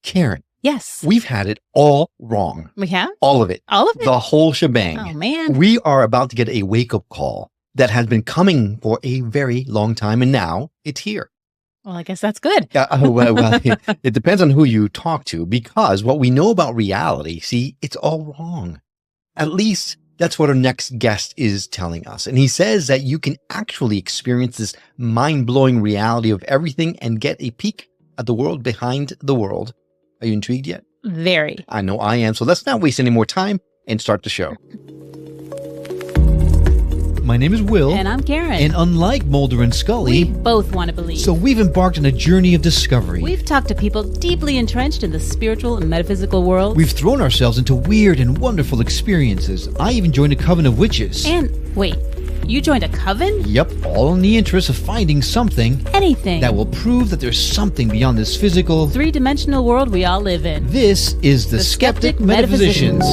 Karen, Yes. we've had it all wrong. We have? All of it. All of it? The whole shebang. Oh, man. We are about to get a wake-up call that has been coming for a very long time, and now it's here. Well, I guess that's good. It depends on who you talk to, because what we know about reality, see, it's all wrong. At least that's what our next guest is telling us. And he says that you can actually experience this mind-blowing reality of everything and get a peek at the world behind the world. Are you intrigued yet? Very. I know I am. So let's not waste any more time and start the show. My name is Will. And I'm Karen. And unlike Mulder and Scully, we both want to believe. so we've embarked on a journey of discovery. We've talked to people deeply entrenched in the spiritual and metaphysical world. We've thrown ourselves into weird and wonderful experiences. I even joined a coven of witches. And wait, you joined a coven? Yep, all in the interest of finding something Anything. that will prove that there's something beyond this physical, three-dimensional world we all live in. This is the Skeptic Metaphysicians.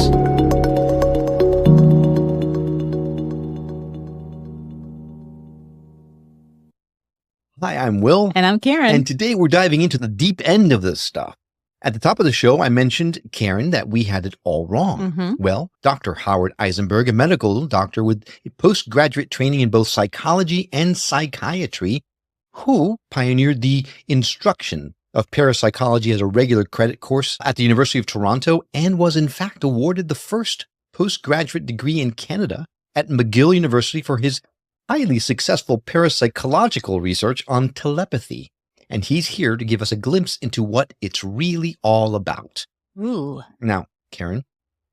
Hi, I'm Will. And I'm Karen. And today we're diving into the deep end of this stuff. At the top of the show, I mentioned, Karen, that we had it all wrong. Mm-hmm. Well, Dr. Howard Eisenberg, a medical doctor with postgraduate training in both psychology and psychiatry, who pioneered the instruction of parapsychology as a regular credit course at the University of Toronto and was in fact awarded the first postgraduate degree in Canada at McGill University for his highly successful parapsychological research on telepathy. And he's here to give us a glimpse into what it's really all about. Ooh. Now, Karen,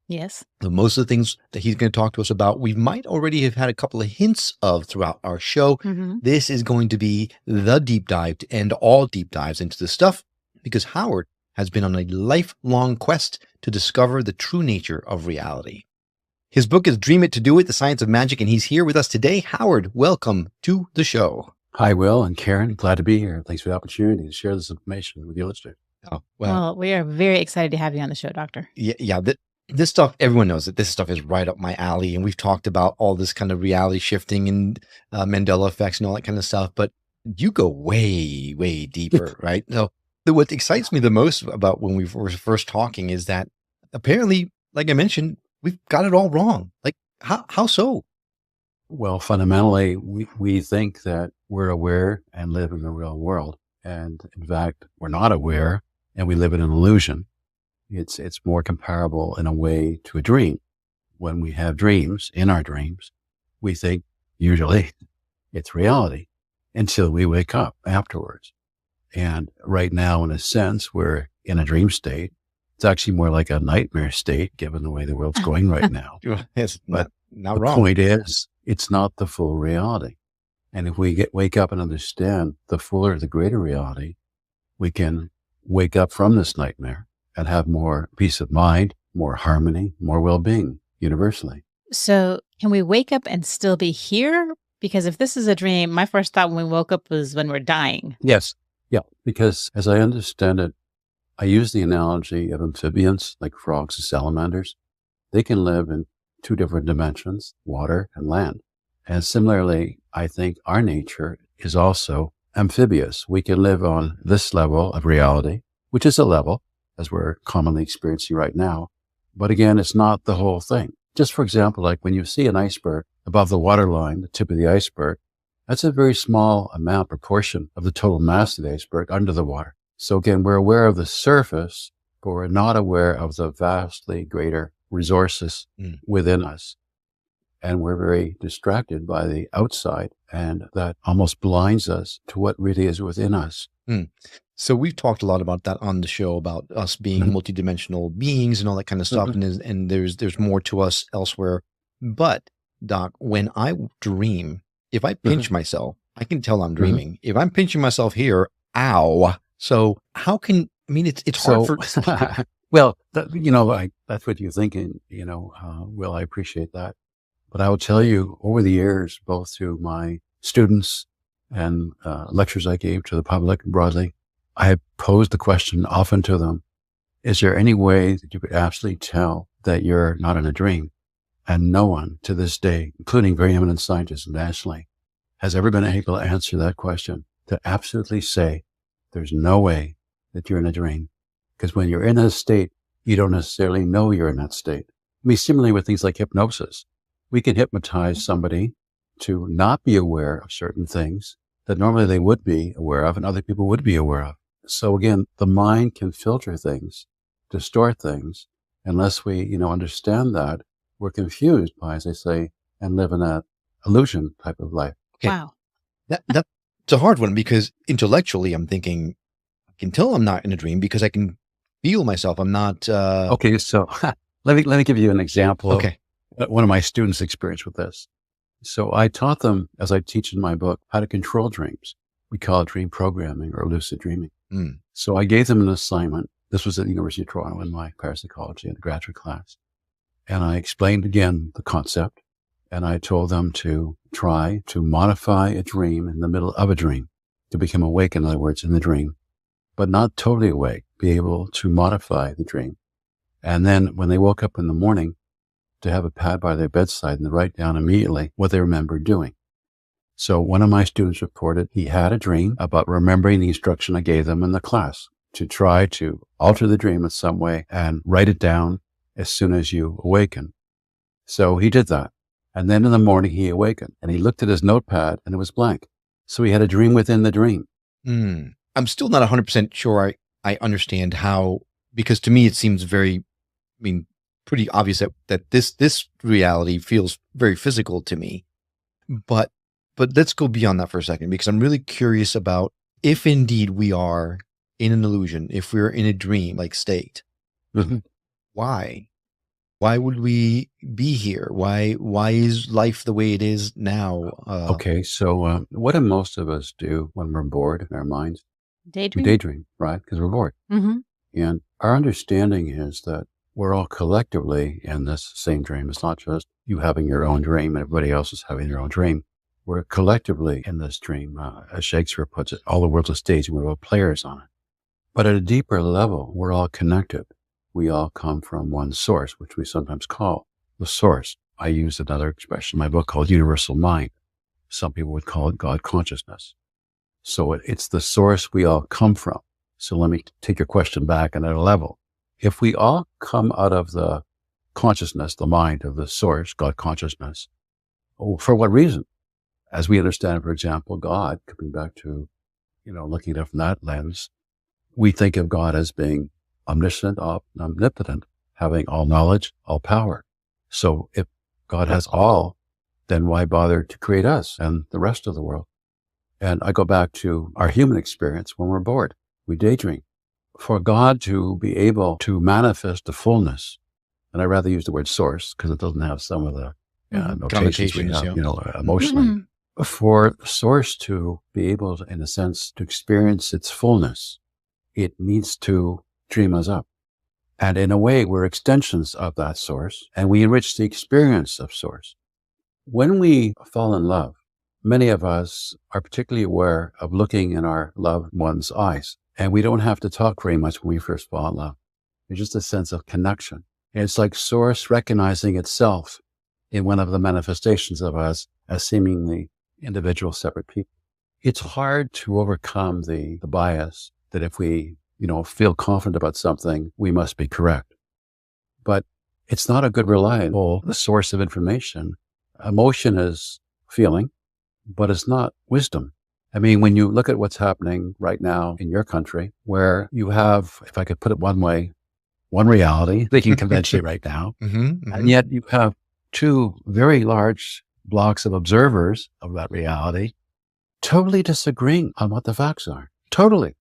Yes. most of the things that he's going to talk to us about, we might already have had a couple of hints of throughout our show. Mm-hmm. This is going to be the deep dive to end all deep dives into this stuff, because Howard has been on a lifelong quest to discover the true nature of reality. His book is Dream It to Do It, The Science of Magic, and he's here with us today. Howard, welcome to the show. Hi, Will and Karen. Glad to be here. Thanks for the opportunity to share this information with your listeners. Oh, Well, we are very excited to have you on the show, Doctor. yeah. This stuff, everyone knows that this stuff is right up my alley. And we've talked about all this kind of reality shifting and Mandela effects and all that kind of stuff. But you go way, way deeper, right? So what excites me the most about when we were first talking is that apparently, like I mentioned, we've got it all wrong. Like, how so? Well, fundamentally, we think that we're aware and live in the real world. And in fact, we're not aware and we live in an illusion. It's more comparable in a way to a dream. When we have dreams, in our dreams, we think usually it's reality until we wake up afterwards. And right now, in a sense, we're in a dream state. It's actually more like a nightmare state, given the way the world's going right now. It's But not the wrong. point is, it's not the full reality. And if we wake up and understand the fuller, the greater reality, we can wake up from this nightmare and have more peace of mind, more harmony, more well-being universally. So can we wake up and still be here? Because if this is a dream, my first thought when we woke up was when we're dying. Yes. Yeah. Because as I understand it, I use the analogy of amphibians like frogs and salamanders. They can live in two different dimensions, water and land. And similarly, I think our nature is also amphibious. We can live on this level of reality, which is a level, as we're commonly experiencing right now. But again, it's not the whole thing. Just for example, like when you see an iceberg above the waterline, the tip of the iceberg, that's a very small amount, proportion of the total mass of the iceberg under the water. So again, we're aware of the surface, but we're not aware of the vastly greater resources within us. And we're very distracted by the outside, and that almost blinds us to what really is within us. So we've talked a lot about that on the show, about us being multidimensional beings and all that kind of stuff. And there's more to us elsewhere. But Doc, when I dream, if I pinch myself, I can tell I'm dreaming. If I'm pinching myself here, ow. So how can, I mean, it's hard for... Well, that's what you're thinking, Will, I appreciate that. But I will tell you, over the years, both through my students and lectures I gave to the public broadly, I have posed the question often to them, is there any way that you could absolutely tell that you're not in a dream? And no one to this day, including very eminent scientists nationally, has ever been able to answer that question, to absolutely say there's no way that you're in a dream. Because when you're in a state, you don't necessarily know you're in that state. I mean, similarly with things like hypnosis, we can hypnotize somebody to not be aware of certain things that normally they would be aware of and other people would be aware of. So again, the mind can filter things, distort things. Unless we, understand that, we're confused by, as I say, and live in that illusion type of life. Okay. Wow. That's a hard one because intellectually I'm thinking, I can tell I'm not in a dream because I can feel myself. I'm not. Okay, so let me give you an example. Okay. Of one of my students' experience with this. So I taught them, as I teach in my book, how to control dreams. We call it dream programming or lucid dreaming. Mm. So I gave them an assignment. This was at the University of Toronto in my parapsychology and graduate class. And I explained again the concept. And I told them to try to modify a dream in the middle of a dream, to become awake, in other words, in the dream, but not totally awake, be able to modify the dream. And then when they woke up in the morning, to have a pad by their bedside and to write down immediately what they remembered doing. So one of my students reported he had a dream about remembering the instruction I gave them in the class to try to alter the dream in some way and write it down as soon as you awaken. So he did that. And then in the morning he awakened and he looked at his notepad and it was blank. So he had a dream within the dream. Mm. I'm still not 100% sure I understand how, because to me it seems pretty obvious that this reality feels very physical to me. But let's go beyond that for a second, because I'm really curious about if indeed we are in an illusion, if we're in a dream like state, Mm-hmm. why? Why would we be here? Why is life the way it is now? Okay, so what do most of us do when we're bored in our minds? Daydream. We daydream, right? Because we're bored. Mm-hmm. And our understanding is that we're all collectively in this same dream. It's not just you having your own dream and everybody else is having their own dream. We're collectively in this dream. As Shakespeare puts it, all the world's a stage and we're all players on it. But at a deeper level, we're all connected. We all come from one source, which we sometimes call the source. I use another expression in my book called universal mind. Some people would call it God consciousness. So it's the source we all come from. So let me take your question back another level. If we all come out of the consciousness, the mind of the source, God consciousness, for what reason? As we understand, for example, God, coming back to, looking at it from that lens, we think of God as being omniscient, omnipotent, having all knowledge, all power. So if God has all, then why bother to create us and the rest of the world? And I go back to our human experience when we're bored. We daydream. For God to be able to manifest the fullness, and I rather use the word source because it doesn't have some of the notations we have, emotionally. Mm-hmm. For source to be able to, in a sense, to experience its fullness, it needs to dream us up. And in a way, we're extensions of that source, and we enrich the experience of source. When we fall in love, many of us are particularly aware of looking in our loved one's eyes. And we don't have to talk very much when we first fall in love. There's just a sense of connection. And it's like source recognizing itself in one of the manifestations of us as seemingly individual separate people. It's hard to overcome the bias that if we, feel confident about something, we must be correct. But it's not a good reliable source of information. Emotion is feeling, but it's not wisdom. I mean, when you look at what's happening right now in your country, where you have, if I could put it one way, one reality, thinking conventionally right now, and yet you have two very large blocks of observers of that reality totally disagreeing on what the facts are, totally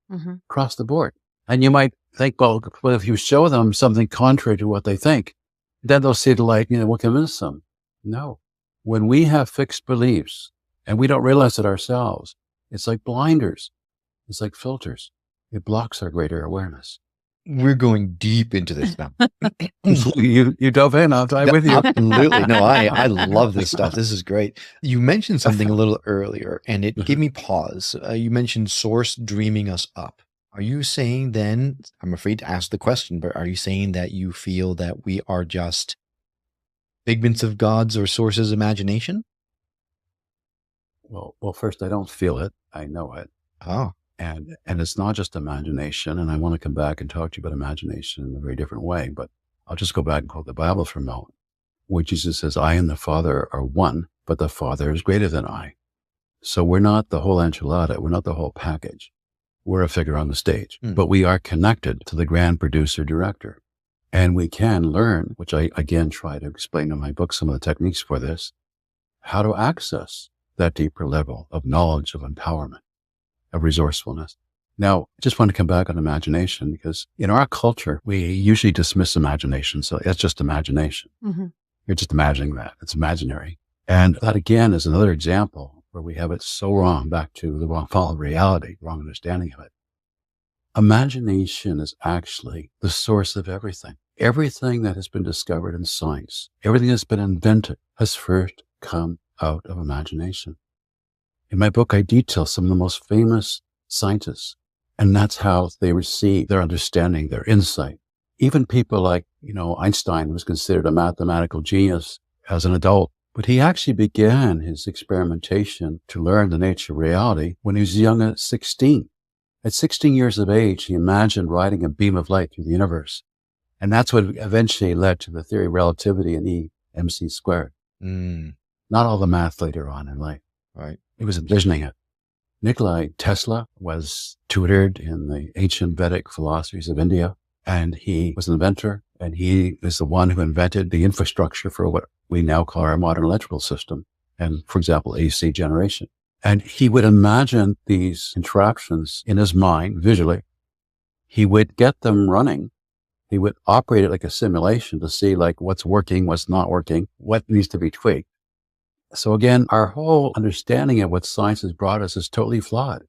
across the board. And you might think, well, if you show them something contrary to what they think, then they'll see the light, we'll convince them. No. When we have fixed beliefs and we don't realize it ourselves, it's like blinders. It's like filters. It blocks our greater awareness. We're going deep into this now. You dove in. I'll dive with you. Absolutely. No, I love this stuff. This is great. You mentioned something a little earlier, and it gave me pause. You mentioned source dreaming us up. Are you saying then, I'm afraid to ask the question, but are you saying that you feel that we are just figments of God's or source's imagination? Well, first, I don't feel it. I know it. Oh. And it's not just imagination. And I want to come back and talk to you about imagination in a very different way, but I'll just go back and quote the Bible for a moment, where Jesus says, I and the Father are one, but the Father is greater than I. So we're not the whole enchilada. We're not the whole package. We're a figure on the stage, but we are connected to the grand producer director. And we can learn, which I again try to explain in my book, some of the techniques for this, how to access that deeper level of knowledge, of empowerment, of resourcefulness. Now, I just want to come back on imagination, because in our culture, we usually dismiss imagination. So it's just imagination. Mm-hmm. You're just imagining that. It's imaginary. And that again is another example where we have it so wrong, back to the wrong fall of reality, wrong understanding of it. Imagination is actually the source of everything. Everything that has been discovered in science, everything that's been invented has first come out of imagination. In my book, I detail some of the most famous scientists, and that's how they receive their understanding, their insight. Even people like, Einstein was considered a mathematical genius as an adult, but he actually began his experimentation to learn the nature of reality when he was young at 16. At 16 years of age, he imagined riding a beam of light through the universe. And that's what eventually led to the theory of relativity and E mc squared. Not all the math later on in life. Right. He was envisioning it. Nikola Tesla was tutored in the ancient Vedic philosophies of India, and he was an inventor, and he is the one who invented the infrastructure for what we now call our modern electrical system, and, for example, AC generation. And he would imagine these contraptions in his mind visually. He would get them running. He would operate it like a simulation to see like what's working, what's not working, what needs to be tweaked. So again, our whole understanding of what science has brought us is totally flawed.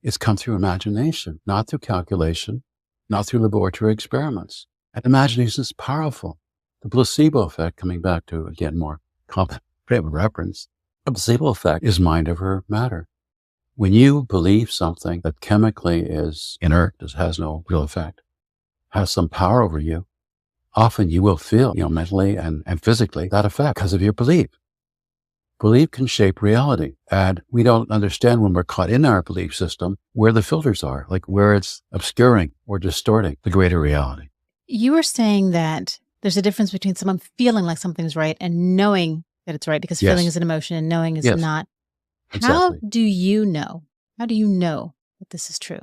It's come through imagination, not through calculation, not through laboratory experiments. And imagination is powerful. The placebo effect, coming back to, again, more common frame of reference, the placebo effect is mind over matter. When you believe something that chemically is inert, has no real effect, has some power over you, often you will feel, mentally and physically that effect because of your belief. Belief can shape reality, and we don't understand when we're caught in our belief system where the filters are, like where it's obscuring or distorting the greater reality. You were saying that there's a difference between someone feeling like something's right and knowing that it's right, because feeling is an emotion and knowing is not. Exactly. How do you know? How do you know that this is true?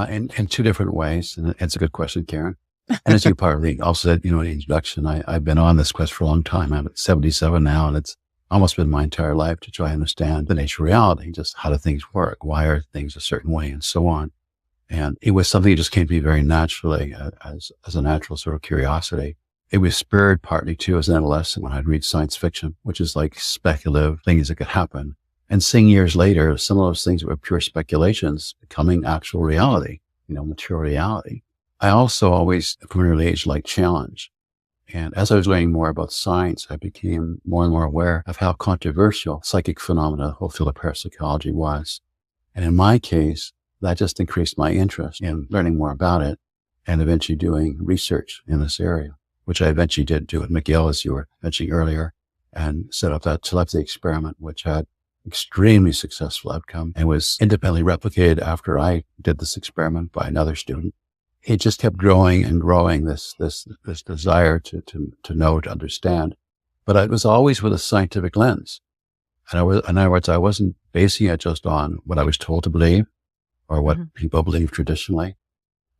In two different ways, and it's a good question, Karen. And as you partly also said, in the introduction, I've been on this quest for a long time. I'm at 77 now, and it's almost been my entire life to try and understand the nature of reality, just how do things work, why are things a certain way, and so on. And it was something that just came to me very naturally as a natural sort of curiosity. It was spurred partly too as an adolescent when I'd read science fiction, which is like speculative things that could happen. And seeing years later, some of those things that were pure speculations becoming actual reality, mature reality. I also always, from an early age, liked challenge. And as I was learning more about science, I became more and more aware of how controversial psychic phenomena, the whole field of parapsychology was. And in my case, that just increased my interest in learning more about it and eventually doing research in this area, which I eventually did do at McGill, as you were mentioning earlier, and set up that telepathy experiment, which had extremely successful outcome and was independently replicated after I did this experiment by another student. It just kept growing and growing, this desire to know, to understand. But it was always with a scientific lens. In other words, I wasn't basing it just on what I was told to believe or what people believe traditionally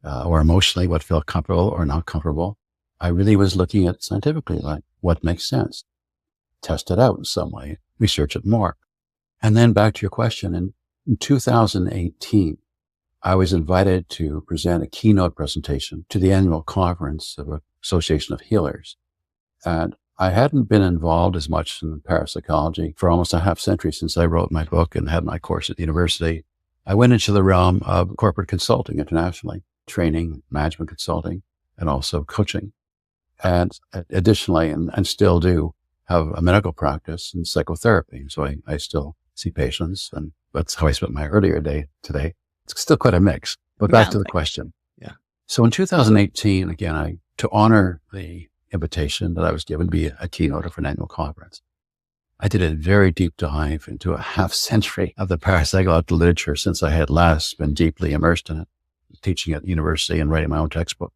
or emotionally, what felt comfortable or not comfortable. I really was looking at it scientifically, like what makes sense, test it out in some way, research it more. And then back to your question, in 2018, I was invited to present a keynote presentation to the annual conference of the Association of Healers. And I hadn't been involved as much in parapsychology for almost a half century since I wrote my book and had my course at the university. I went into the realm of corporate consulting internationally, training, management consulting, and also coaching. And additionally, and still do, have a medical practice in psychotherapy. So I still see patients, and that's how I spent my earlier day today. It's still quite a mix, but back to the question. Yeah. So in 2018, again, to honor the invitation that I was given to be a keynote for an annual conference, I did a very deep dive into a half century of the parapsychological literature since I had last been deeply immersed in it, teaching at university and writing my own textbook.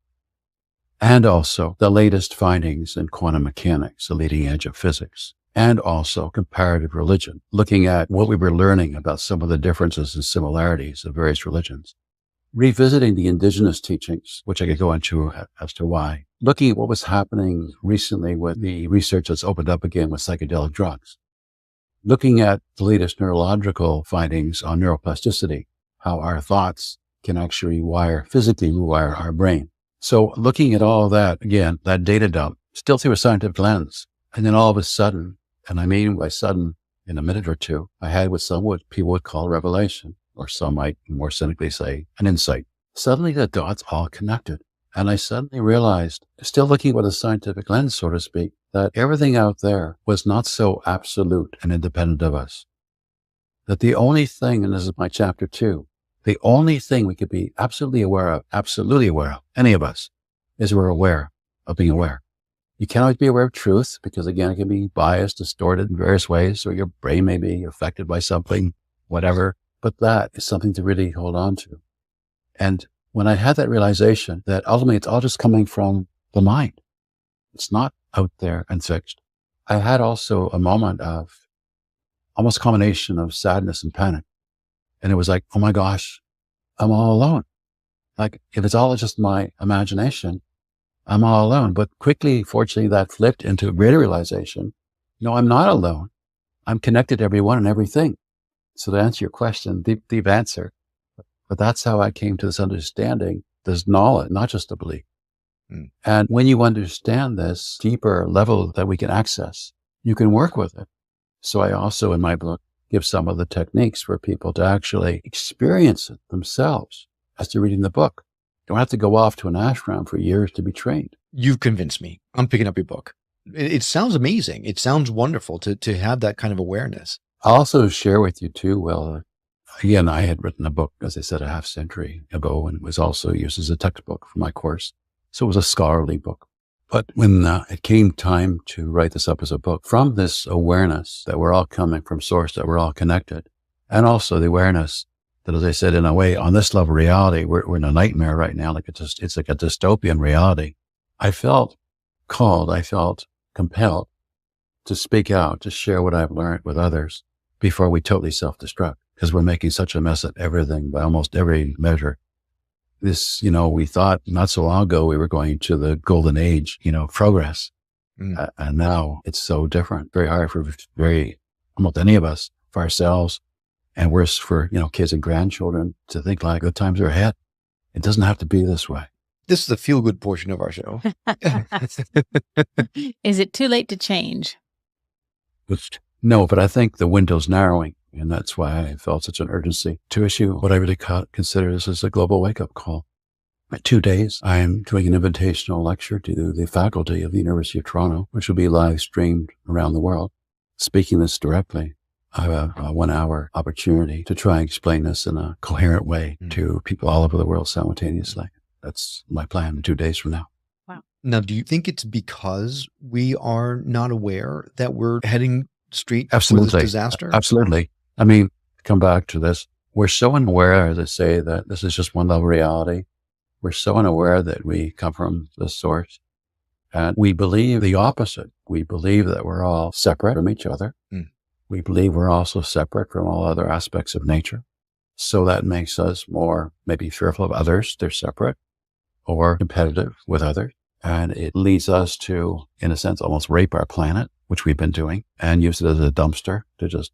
And also the latest findings in quantum mechanics, the leading edge of physics, and also comparative religion, looking at what we were learning about some of the differences and similarities of various religions. Revisiting the indigenous teachings, which I could go into as to why. Looking at what was happening recently with the research that's opened up again with psychedelic drugs. Looking at the latest neurological findings on neuroplasticity, how our thoughts can actually physically rewire our brain. So looking at all that, again, that data dump, still through a scientific lens. And then all of a sudden, and I mean by sudden, in a minute or two, I had what people would call revelation, or some might more cynically say an insight. Suddenly the dots all connected. And I suddenly realized, still looking with a scientific lens, so to speak, that everything out there was not so absolute and independent of us. That the only thing, and this is my chapter 2, the only thing we could be absolutely aware of, any of us, is we're aware of being aware. You can't always be aware of truth because, again, it can be biased, distorted in various ways, or your brain may be affected by something, whatever. But that is something to really hold on to. And when I had that realization that ultimately it's all just coming from the mind, it's not out there and fixed. I had also a moment of almost a combination of sadness and panic. And it was like, oh my gosh, I'm all alone. Like if it's all just my imagination, I'm all alone. But quickly, fortunately, that flipped into a greater realization. No, I'm not alone. I'm connected to everyone and everything. So to answer your question, deep answer, but that's how I came to this understanding, this knowledge, not just a belief. Mm. And when you understand this deeper level that we can access, you can work with it. So I also, in my book, give some of the techniques for people to actually experience it themselves as they're reading the book. You don't have to go off to an ashram for years to be trained. You've convinced me. I'm picking up your book. It sounds amazing. It sounds wonderful to have that kind of awareness. I'll also share with you too, well, again, I had written a book, as I said, a half century ago, and it was also used as a textbook for my course. So it was a scholarly book. But when it came time to write this up as a book, from this awareness that we're all coming from source, that we're all connected, and also the awareness that, as I said, in a way, on this level of reality, we're in a nightmare right now, it's like a dystopian reality. I felt called, I felt compelled to speak out, to share what I've learned with others before we totally self-destruct, because we're making such a mess of everything by almost every measure. This, we thought not so long ago we were going to the golden age, progress. Mm. And now it's so different, very hard for almost any of us, for ourselves, and worse for, kids and grandchildren to think like good times are ahead. It doesn't have to be this way. This is the feel-good portion of our show. Is it too late to change? No, but I think the window's narrowing, and that's why I felt such an urgency to issue what I really consider this as a global wake-up call. In 2 days, I am doing an invitational lecture to the faculty of the University of Toronto, which will be live streamed around the world. Speaking this directly, I have a 1-hour opportunity to try and explain this in a coherent way to people all over the world simultaneously. That's my plan 2 days from now. Wow. Now, do you think it's because we are not aware that we're heading straight for this disaster? Absolutely. I mean, come back to this. We're so unaware to say that this is just one level of reality. We're so unaware that we come from the source. And we believe the opposite. We believe that we're all separate from each other. Mm. We believe we're also separate from all other aspects of nature. So that makes us more maybe fearful of others. They're separate, or competitive with others. And it leads us to, in a sense, almost rape our planet, which we've been doing, and use it as a dumpster to just,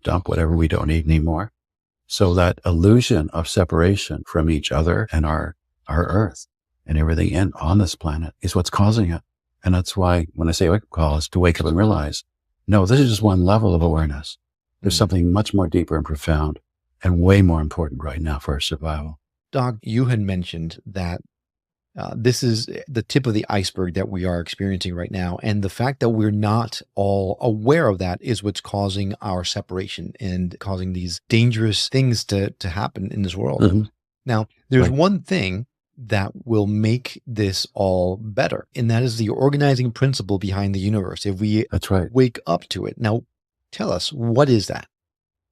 dump whatever we don't need anymore. So that illusion of separation from each other and our earth and everything on this planet is what's causing it. And that's why when I say wake up call, is to wake up and realize, no, this is just one level of awareness. There's something much more deeper and profound and way more important right now for our survival. Doc, you had mentioned that this is the tip of the iceberg that we are experiencing right now. And the fact that we're not all aware of that is what's causing our separation and causing these dangerous things to happen in this world. Mm-hmm. Now, there's one thing that will make this all better, and that is the organizing principle behind the universe. If we wake up to it. Now, Tell us, what is that?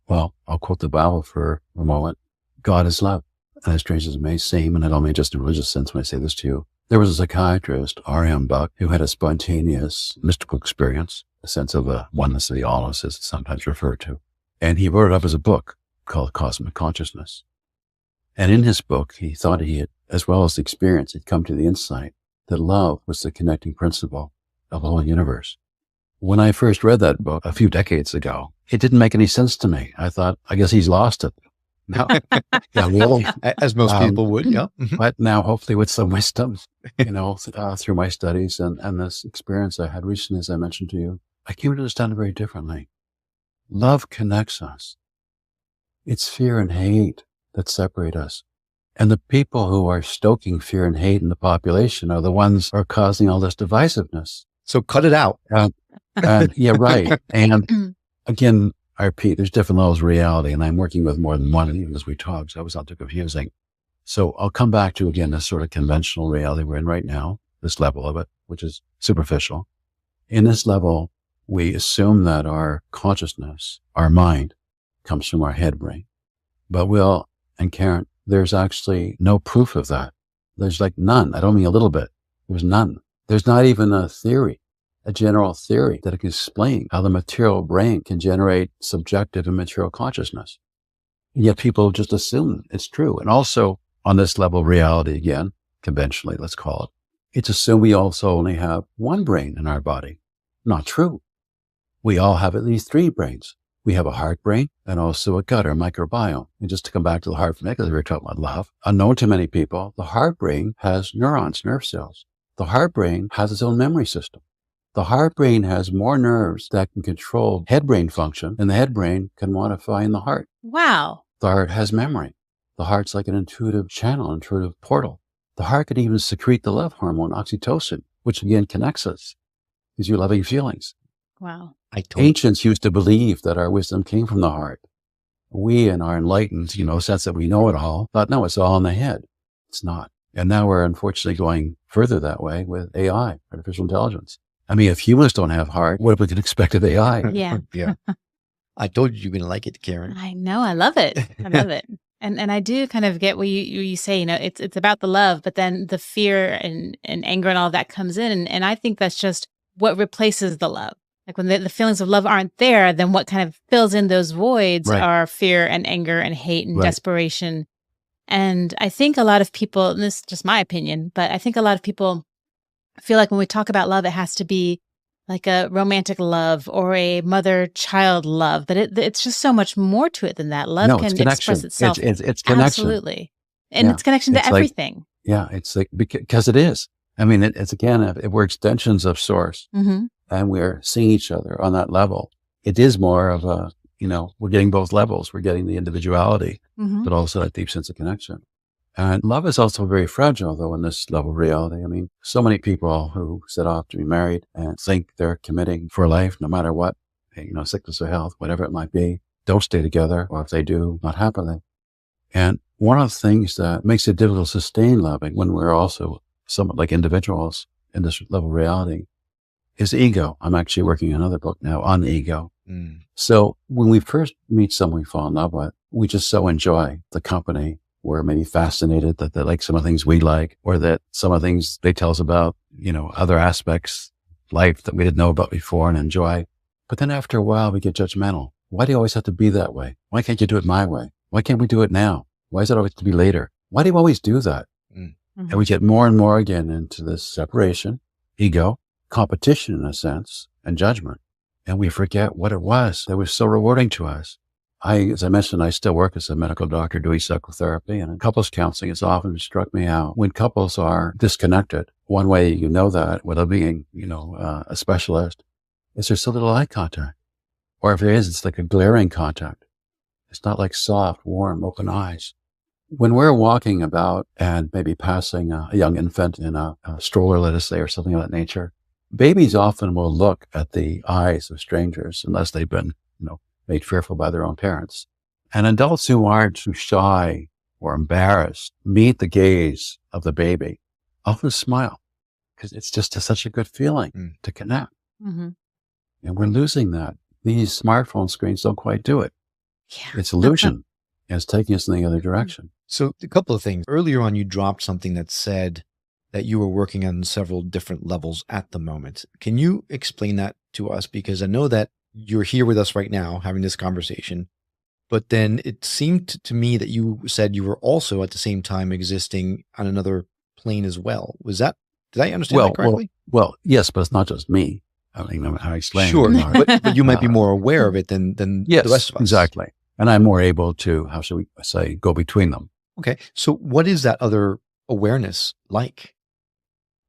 Well, I'll quote the Bible for a moment. God is love. And as strange as it may seem, and I don't mean just in a religious sense when I say this to you, there was a psychiatrist, Embark, who had a spontaneous mystical experience, a sense of a oneness of the allness, as it's sometimes referred to. And he wrote it up as a book called Cosmic Consciousness. And in his book, he thought he had, as well as the experience, had come to the insight that love was the connecting principle of the whole universe. When I first read that book a few decades ago, it didn't make any sense to me. I thought, I guess he's lost it. Now, yeah, well, as most people would, yeah. But now, hopefully with some wisdom, through my studies and this experience I had recently, as I mentioned to you, I came to understand it very differently. Love connects us. It's fear and hate that separate us. And the people who are stoking fear and hate in the population are the ones who are causing all this divisiveness. So cut it out. Yeah, right. And again, I repeat, there's different levels of reality, and I'm working with more than one, even as we talk, so I was not too confusing. So I'll come back to, again, this sort of conventional reality we're in right now, this level of it, which is superficial. In this level, we assume that our consciousness, our mind, comes from our head brain. But Will and Karen, there's actually no proof of that. There's like none. I don't mean a little bit. There's none. There's not even a theory, a general theory that can explain how the material brain can generate subjective and material consciousness. And yet people just assume it's true. And also on this level of reality, again, conventionally, let's call it, it's assumed we also only have one brain in our body. Not true. We all have at least three brains. We have a heart brain and also a gut or microbiome. And just to come back to the heart for a minute, because we were talking about love, unknown to many people, the heart brain has neurons, nerve cells. The heart brain has its own memory system. The heart brain has more nerves that can control head brain function than the head brain can modify in the heart. Wow. The heart has memory. The heart's like an intuitive channel, intuitive portal. The heart could even secrete the love hormone, oxytocin, which again connects us, gives you loving feelings. Wow. Ancients used to believe that our wisdom came from the heart. We, in our enlightened, sense that we know it all, thought, no, it's all in the head. It's not. And now we're unfortunately going further that way with AI, artificial intelligence. I mean, if humans don't have heart, what we can expect of AI? Yeah. Yeah. I told you you're going to like it, Karen. I know. I love it. I love it. And I do kind of get what you say, it's about the love, but then the fear and anger and all that comes in. And I think that's just what replaces the love. Like when the feelings of love aren't there, then what kind of fills in those voids are fear and anger and hate and desperation. And I think a lot of people, and this is just my opinion, but I think a lot of people feel like when we talk about love, it has to be like a romantic love or a mother-child love, but it's just so much more to it than that. Love can express itself. It's connection. Absolutely. And it's connection to everything. It's like, because it is. I mean, it's again, we're extensions of source and we're seeing each other on that level. It is more of a, we're getting both levels. We're getting the individuality, but also that deep sense of connection. And love is also very fragile, though, in this level of reality. I mean, so many people who set off to be married and think they're committing for life, no matter what, sickness or health, whatever it might be, don't stay together, or if they do, not happily. And one of the things that makes it difficult to sustain loving when we're also somewhat like individuals in this level of reality is ego. I'm actually working on another book now on ego. So when we first meet someone we fall in love with, we just so enjoy the company. We're maybe fascinated that they like some of the things we like, or that some of the things they tell us about, other aspects of life that we didn't know about before and enjoy. But then after a while, we get judgmental. Why do you always have to be that way? Why can't you do it my way? Why can't we do it now? Why is it always to be later? Why do you always do that? And we get more and more again into this separation, ego, competition in a sense, and judgment. And we forget what it was that was so rewarding to us. As I mentioned, I still work as a medical doctor doing psychotherapy, and in couples counseling, it's often struck me how when couples are disconnected, one way you know that without being, a specialist, is there's so little eye contact. Or if there is, it's like a glaring contact. It's not like soft, warm, open eyes. When we're walking about and maybe passing a young infant in a stroller, let us say, or something of that nature, babies often will look at the eyes of strangers unless they've been, made fearful by their own parents. And adults who aren't too shy or embarrassed meet the gaze of the baby, often smile, because it's just such a good feeling to connect. And we're losing that These smartphone screens don't quite do it. Yeah. It's illusion. And it's taking us in the other direction. So a couple of things. Earlier on, you dropped something that said that you were working on several different levels at the moment. Can you explain that to us? Because I know that you're here with us right now having this conversation, but then it seemed to me that you said you were also at the same time existing on another plane as well. Was that, did I understand that correctly? Well, yes, but it's not just me. I mean, I explained. Sure, but you might be more aware of it than yes, the rest of us. Exactly. And I'm more able to, how should we say, go between them. Okay. So what is that other awareness like?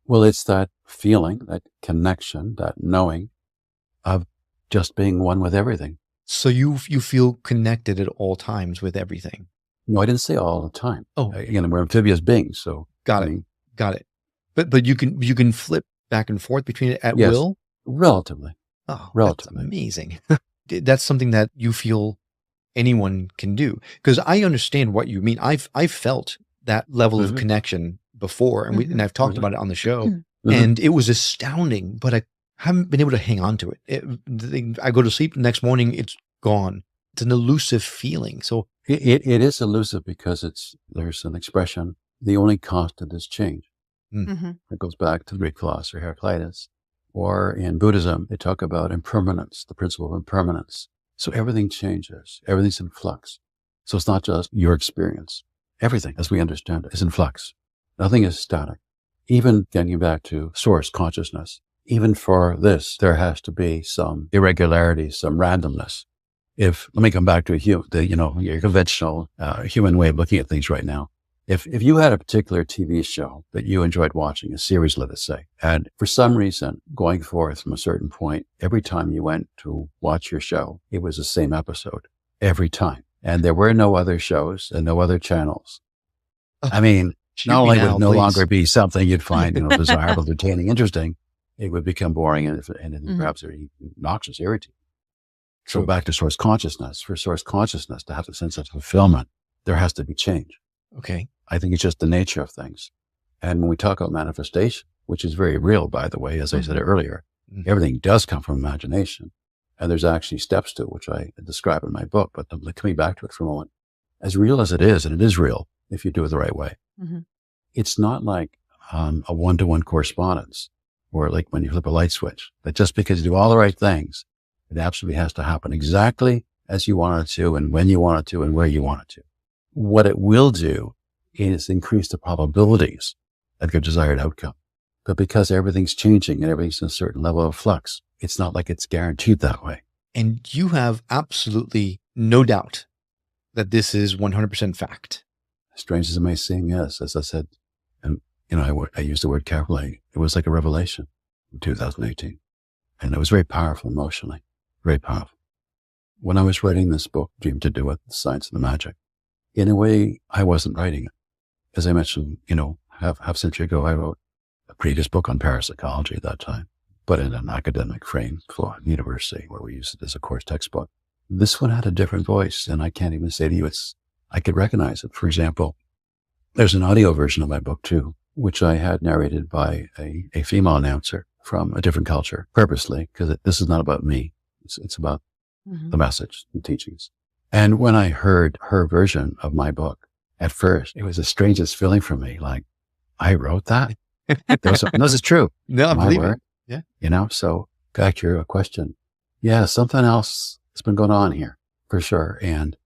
Well, it's that feeling, that connection, that knowing of just being one with everything. So you feel connected at all times with everything. No, I didn't say all the time. Oh, again, we're amphibious beings, so got it. But you can flip back and forth between it at will. Relatively. Oh, relatively. That's amazing. That's something that you feel anyone can do, because I understand what you mean. I've felt that level of connection before, and I've talked about it on the show, and it was astounding. But I haven't been able to hang on to it. I go to sleep the next morning, it's gone. It's an elusive feeling. So it is elusive because there's an expression: the only constant is change. It goes back to the Greek philosopher Heraclitus, or in Buddhism they talk about impermanence, the principle of impermanence. So everything changes, everything's in flux. So it's not just your experience. Everything, as we understand it, is in flux. Nothing is static. Even getting back to source consciousness, even for this, there has to be some irregularity, some randomness. Let me come back to your conventional human way of looking at things right now. If you had a particular TV show that you enjoyed watching, a series, let us say, and for some reason, going forth from a certain point, every time you went to watch your show, it was the same episode every time. And there were no other shows and no other channels. I mean, not only would it no longer be something you'd find desirable, entertaining, interesting, it would become boring and perhaps noxious, irritating. So back to source consciousness. For source consciousness to have a sense of fulfillment, there has to be change. Okay. I think it's just the nature of things. And when we talk about manifestation, which is very real, by the way, as I said earlier, everything does come from imagination. And there's actually steps to it, which I describe in my book, but coming back to it for a moment, as real as it is, and it is real if you do it the right way, it's not like a one-to-one correspondence or like when you flip a light switch, that just because you do all the right things, it absolutely has to happen exactly as you want it to and when you want it to and where you want it to. What it will do is increase the probabilities of your desired outcome. But because everything's changing and everything's in a certain level of flux, it's not like it's guaranteed that way. And you have absolutely no doubt that this is 100% fact. Strange as it may seem, yes. As I said, and I used the word carefully. It was like a revelation in 2018. And it was very powerful emotionally, very powerful. When I was writing this book, Dream to Do It, The Science of the Magic, in a way, I wasn't writing it. As I mentioned, half a century ago, I wrote a previous book on parapsychology at that time, but in an academic frame for university where we used it as a course textbook. This one had a different voice, and I can't even say to you I could recognize it. For example, there's an audio version of my book too, which I had narrated by a female announcer from a different culture, purposely, because this is not about me. It's about the message and teachings. And when I heard her version of my book, at first, it was the strangest feeling for me. Like, I wrote that? This is true. No, I believe it. Yeah. So back to your question. Yeah, something else has been going on here, for sure. And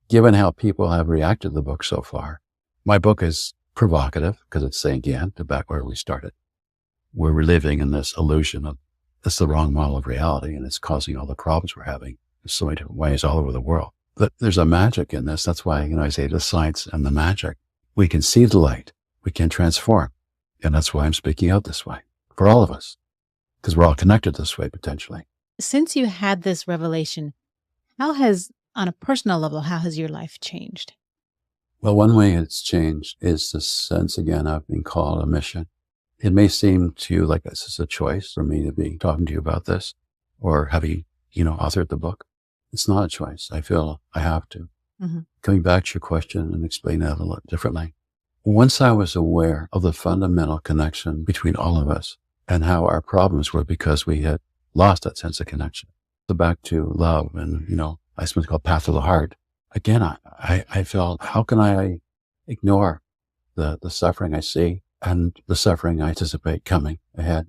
given how people have reacted to the book so far, my book is provocative because it's saying, again, to back where we started. We're living in this illusion of it's the wrong model of reality, and it's causing all the problems we're having in so many different ways all over the world. But there's a magic in this. That's why, I say the science and the magic. We can see the light. We can transform. And that's why I'm speaking out this way for all of us, because we're all connected this way, potentially. Since you had this revelation, on a personal level, how has your life changed? Well, one way it's changed is the sense, again, of being called a mission. It may seem to you like this is a choice for me to be talking to you about this or having, authored the book. It's not a choice. I feel I have to. Coming back to your question and explain that a little differently. Once I was aware of the fundamental connection between all of us and how our problems were because we had lost that sense of connection. So back to love and, I something called Path of the Heart. Again, I felt, how can I ignore the suffering I see and the suffering I anticipate coming ahead?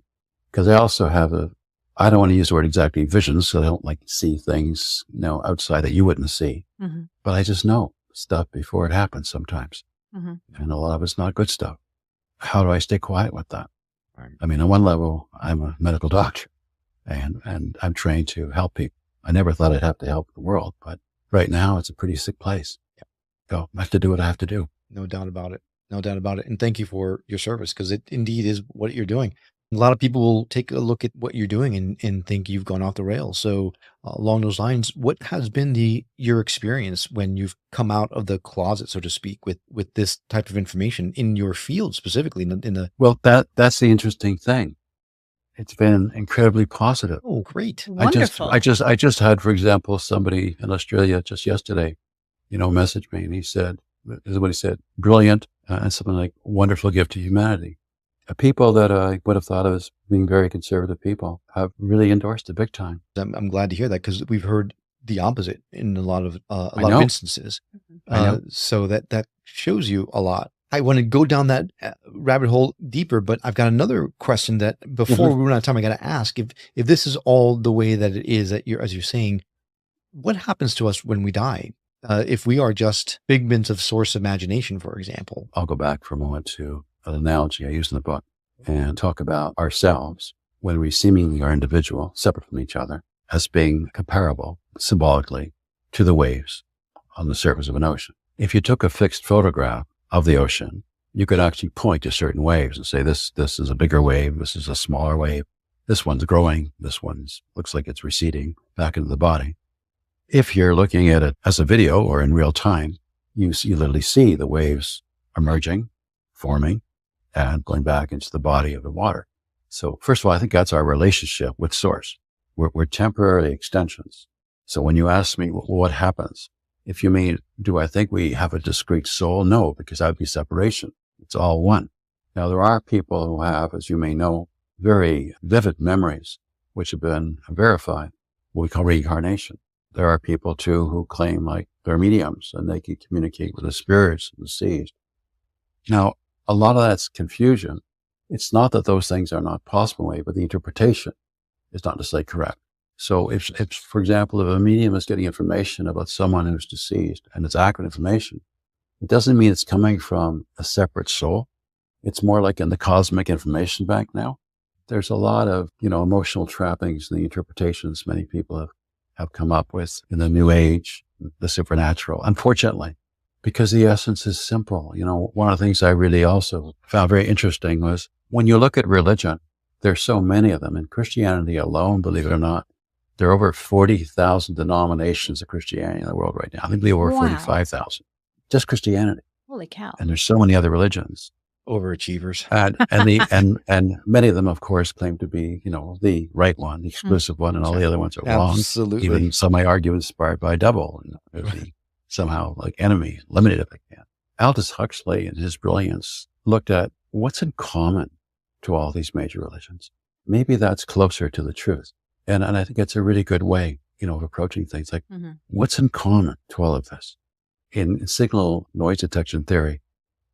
Because I also have I don't want to use the word exactly visions, so I don't like see things, outside that you wouldn't see. Mm-hmm. But I just know stuff before it happens sometimes. Mm-hmm. And a lot of it's not good stuff. How do I stay quiet with that? Right. I mean, on one level, I'm a medical doctor and I'm trained to help people. I never thought I'd have to help the world, but right now it's a pretty sick place. So I have to do what I have to do. No doubt about it. No doubt about it. And thank you for your service, because it indeed is what you're doing. A lot of people will take a look at what you're doing and think you've gone off the rails. So along those lines, what has been your experience when you've come out of the closet, so to speak, with this type of information in your field specifically? Well, that's the interesting thing. It's been incredibly positive. Oh, great. Wonderful. I just had, for example, somebody in Australia just yesterday, messaged me, and he said, this is what he said, brilliant, and something like wonderful gift to humanity. People that I would have thought of as being very conservative people have really endorsed it big time. I'm glad to hear that, because we've heard the opposite in a lot of instances. So that shows you a lot. I want to go down that rabbit hole deeper, but I've got another question that before we run out of time, I got to ask if this is all the way that it is, that as you're saying, what happens to us when we die? If we are just figments of source imagination, for example. I'll go back for a moment to an analogy I used in the book and talk about ourselves when we seemingly are individual, separate from each other, as being comparable symbolically to the waves on the surface of an ocean. If you took a fixed photograph of the ocean, you could actually point to certain waves and say, this is a bigger wave, this is a smaller wave, this one's growing, this one's looks like it's receding back into the body. If you're looking at it as a video or in real time, you literally see the waves emerging, forming, and going back into the body of the water. So first of all, I think that's our relationship with source. We're temporary extensions. So when you ask me what happens, if you mean, do I think we have a discrete soul? No, because that would be separation. It's all one. Now, there are people who have, as you may know, very vivid memories, which have been verified, what we call reincarnation. There are people too who claim like they're mediums and they can communicate with the spirits and the seas. Now, a lot of that's confusion. It's not that those things are not possible, but the interpretation is not necessarily correct. So if, for example, if a medium is getting information about someone who's deceased and it's accurate information, it doesn't mean it's coming from a separate soul. It's more like in the cosmic information bank now. There's a lot of, emotional trappings in the interpretations many people have come up with in the New Age, the supernatural, unfortunately, because the essence is simple. One of the things I really also found very interesting was when you look at religion, there's so many of them. In Christianity alone, believe it or not, there are over 40,000 denominations of Christianity in the world right now. I believe over 45,000. Just Christianity. Holy cow. And there's so many other religions. Overachievers. And many of them, of course, claim to be, the right one, the exclusive one, and all the other ones are wrong. Absolutely. Even some may argue inspired by a devil, and somehow like enemy, limited if they can. Aldous Huxley, in his brilliance, looked at what's in common to all these major religions. Maybe that's closer to the truth. And I think it's a really good way, of approaching things like what's in common to all of this. In signal noise detection theory,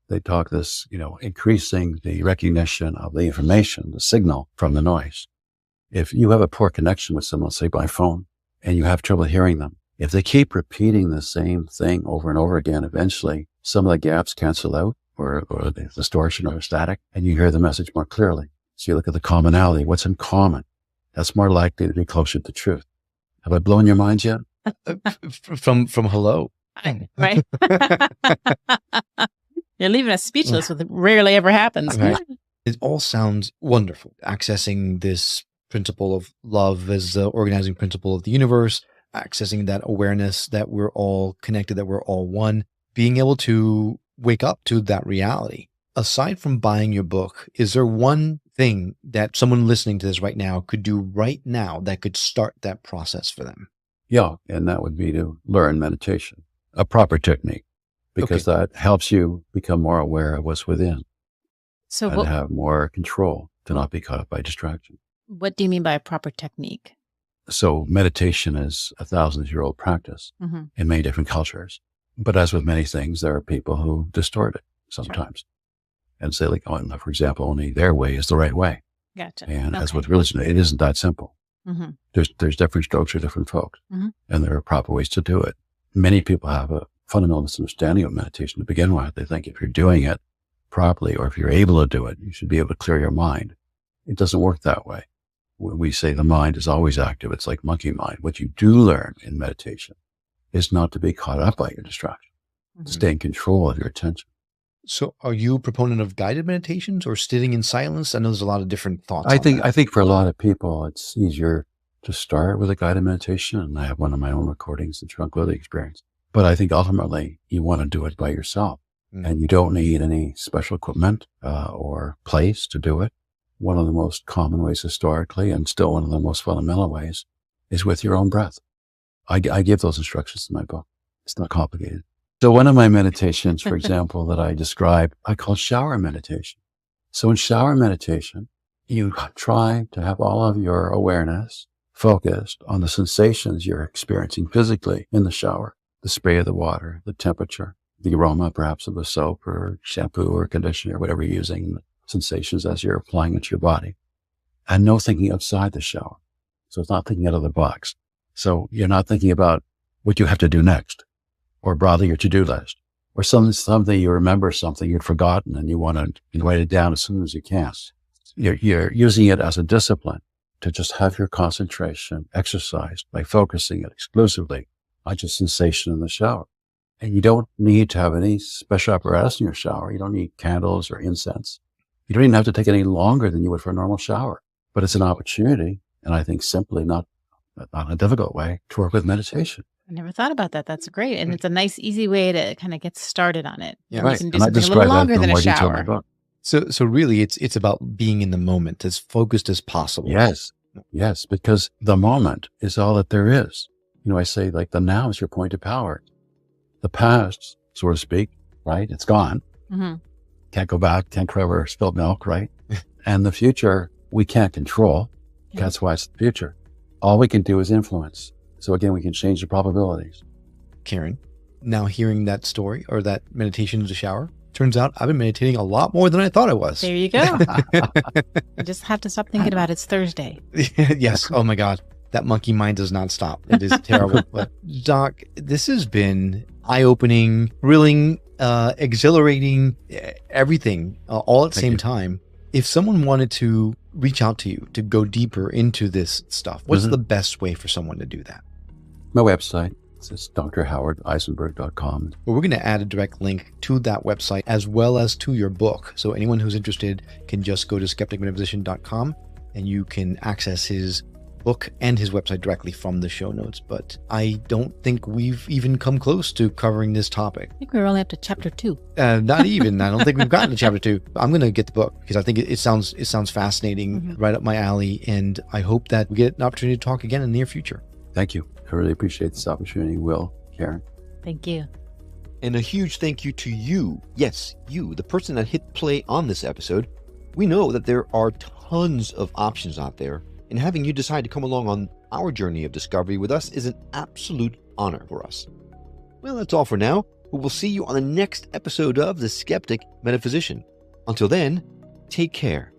they talk this, increasing the recognition of the information, the signal from the noise. If you have a poor connection with someone, say by phone, and you have trouble hearing them, if they keep repeating the same thing over and over again, eventually some of the gaps cancel out or the distortion or static, and you hear the message more clearly. So you look at the commonality, what's in common. That's more likely to be closer to truth. Have I blown your minds yet? From hello. Right. You're leaving us speechless, which rarely ever happens. Right. It all sounds wonderful. Accessing this principle of love as the organizing principle of the universe, accessing that awareness that we're all connected, that we're all one, being able to wake up to that reality. Aside from buying your book, is there one thing that someone listening to this right now could do right now that could start that process for them? Yeah, and that would be to learn meditation, a proper technique, because that helps you become more aware of what's within and have more control to not be caught up by distraction. What do you mean by a proper technique? So meditation is a 1,000-year-old practice Mhm. in many different cultures. But as with many things, there are people who distort it sometimes and say, like, oh, for example, only their way is the right way. Gotcha. And as Okay. with religion, it isn't that simple. Mhm. There's different strokes for different folks, Mhm. and there are proper ways to do it. Many people have a fundamental misunderstanding of meditation to begin with. They think if you're doing it properly, or if you're able to do it, you should be able to clear your mind. It doesn't work that way. When we say the mind is always active, it's like monkey mind. What you do learn in meditation is not to be caught up by your distraction, Mhm. to stay in control of your attention. So are you a proponent of guided meditations or sitting in silence? I know there's a lot of different thoughts I on think that. for a lot of people, it's easier to start with a guided meditation. And I have one of my own recordings, the Tranquility Experience. But I think ultimately you want to do it by yourself, and you don't need any special equipment or place to do it. One of the most common ways historically, and still one of the most fundamental ways, is with your own breath. I give those instructions in my book. It's not complicated. So one of my meditations, for example, that I describe, I call shower meditation. So in shower meditation, you try to have all of your awareness focused on the sensations you're experiencing physically in the shower, the spray of the water, the temperature, the aroma perhaps of the soap or shampoo or conditioner, whatever you're using, the sensations as you're applying it to your body, and no thinking outside the shower. So it's not thinking out of the box. So you're not thinking about what you have to do next, or broadly your to-do list, or something you remember something you'd forgotten and you want to write it down as soon as you can. You're using it as a discipline to just have your concentration exercised by focusing it exclusively on just sensation in the shower. And you don't need to have any special apparatus in your shower. You don't need candles or incense. You don't even have to take any longer than you would for a normal shower. But it's an opportunity, and I think simply not a difficult way, to work with meditation. I never thought about that. That's great. And it's a nice, easy way to kind of get started on it. Yeah. And Right. you can do And I something a describe little that longer in than a more detail in my shower. book. So really it's about being in the moment, as focused as possible. Yes, because the moment is all that there is. I say, like, the now is your point of power. The past, so to speak, right? It's gone. Mhm. Can't go back, can't cover spilled milk, right? And the future, we can't control. Yeah. That's why it's the future. All we can do is influence. So again, we can change the probabilities. Karen, now hearing that story or that meditation in the shower, turns out I've been meditating a lot more than I thought I was. There you go. You just have to stop thinking about it's Thursday. Yes. Oh my God. That monkey mind does not stop. It is terrible. But Doc, this has been eye-opening, thrilling, exhilarating, everything, all at the same time. If someone wanted to reach out to you to go deeper into this stuff, what's the best way for someone to do that? My website, it's drhowardeisenberg.com. Well, we're going to add a direct link to that website as well as to your book. So anyone who's interested can just go to skepticmetaphysician.com and you can access his book and his website directly from the show notes. But I don't think we've even come close to covering this topic. I think we're only up to chapter 2. Not even. I don't think we've gotten to chapter 2. I'm going to get the book because I think it sounds fascinating, right up my alley. And I hope that we get an opportunity to talk again in the near future. Thank you. I really appreciate this opportunity, Will, Karen. Thank you. And a huge thank you to you. Yes, you, the person that hit play on this episode. We know that there are tons of options out there, and having you decide to come along on our journey of discovery with us is an absolute honor for us. Well, that's all for now, but we'll see you on the next episode of The Skeptic Metaphysician. Until then, take care.